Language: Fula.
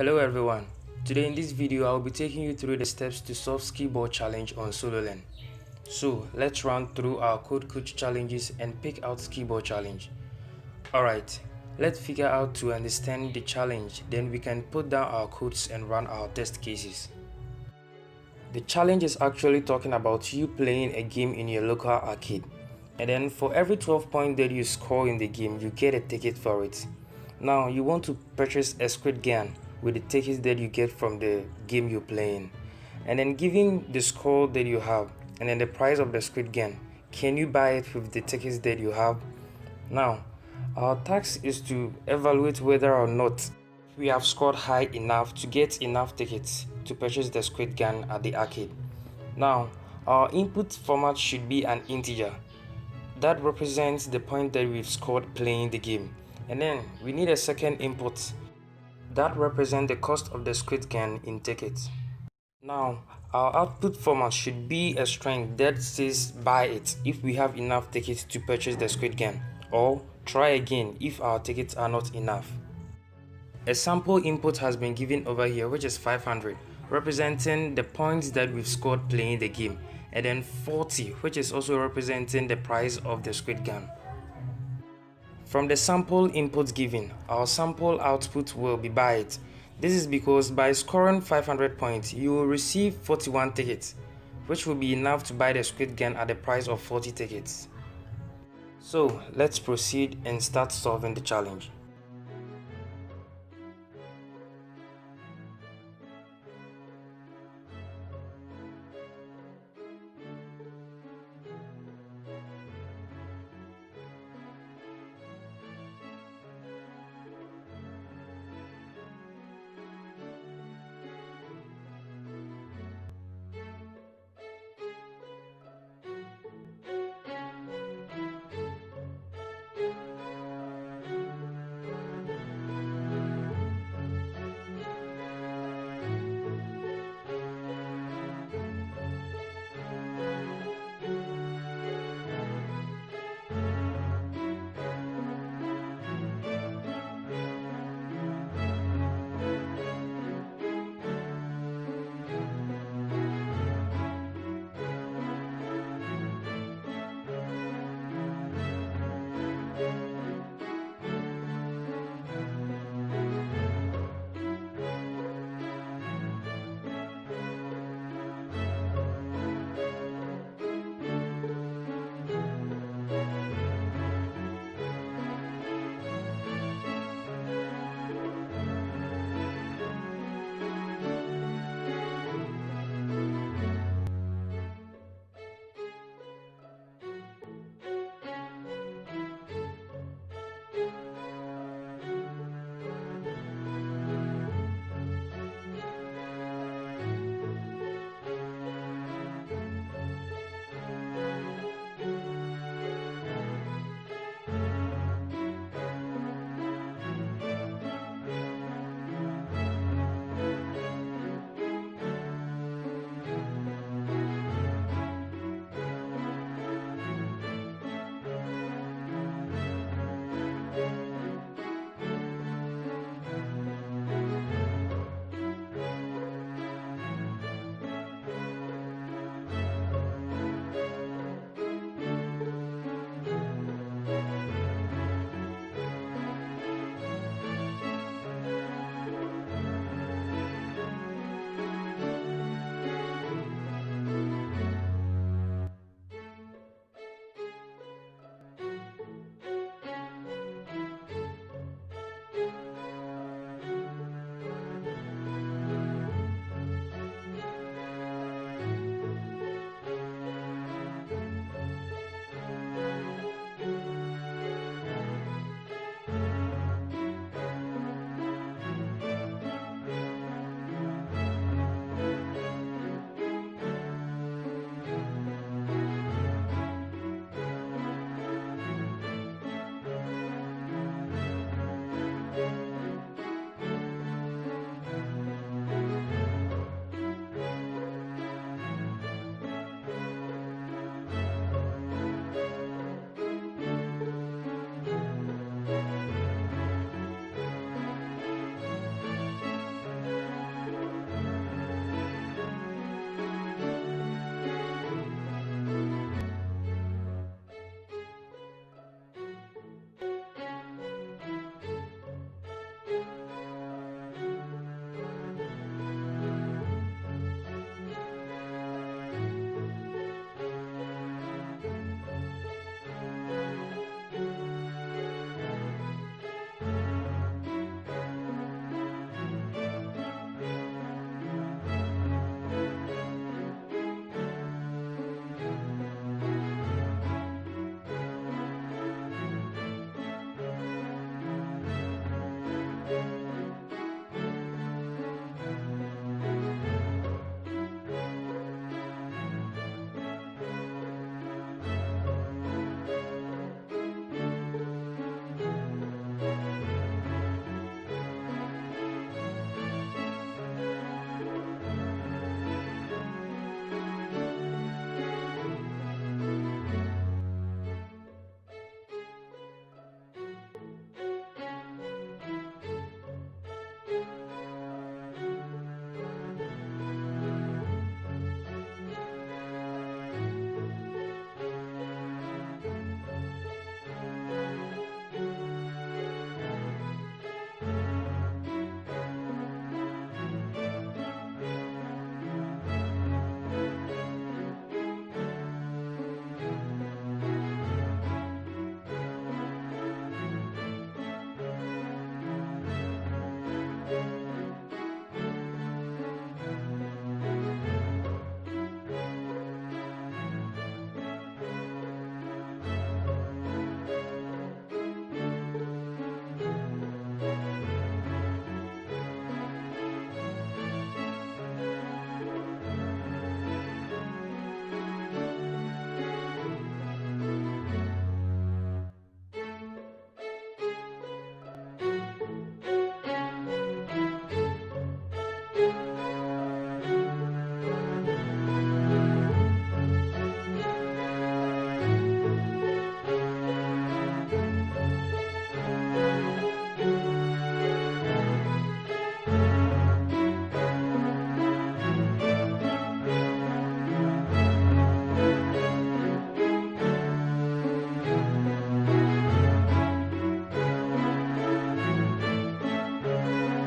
Hello everyone, today in this video I will be taking you through the steps to solve Skee-ball challenge on sololearn. So let's run through our code coach challenges and pick out Skee-ball challenge. Alright, let's figure out to understand the challenge, then we can put down our codes and run our test cases. The challenge is actually talking about you playing a game in your local arcade, and then for every 12 points that you score in the game you get a ticket for it. Now you want to purchase a squid gun with the tickets that you get from the game you're playing, and then given the score that you have and then the price of the squid gun, can you buy it with the tickets that you have? Now our task is to evaluate whether or not we have scored high enough to get enough tickets to purchase the squid gun at the arcade. Now our input format should be an integer that represents the point that we've scored playing the game, and then we need a second input that represents the cost of the squid gun in tickets. Now our output format should be a string that says buy it if we have enough tickets to purchase the squid gun, or try again if our tickets are not enough. A sample input has been given over here, which is 500, representing the points that we've scored playing the game, and then 40, which is also representing the price of the squid gun. From the sample inputs given, our sample output will be buy it. This is because by scoring 500 points, you will receive 41 tickets, which will be enough to buy the squid gun at the price of 40 tickets. So let's proceed and start solving the challenge.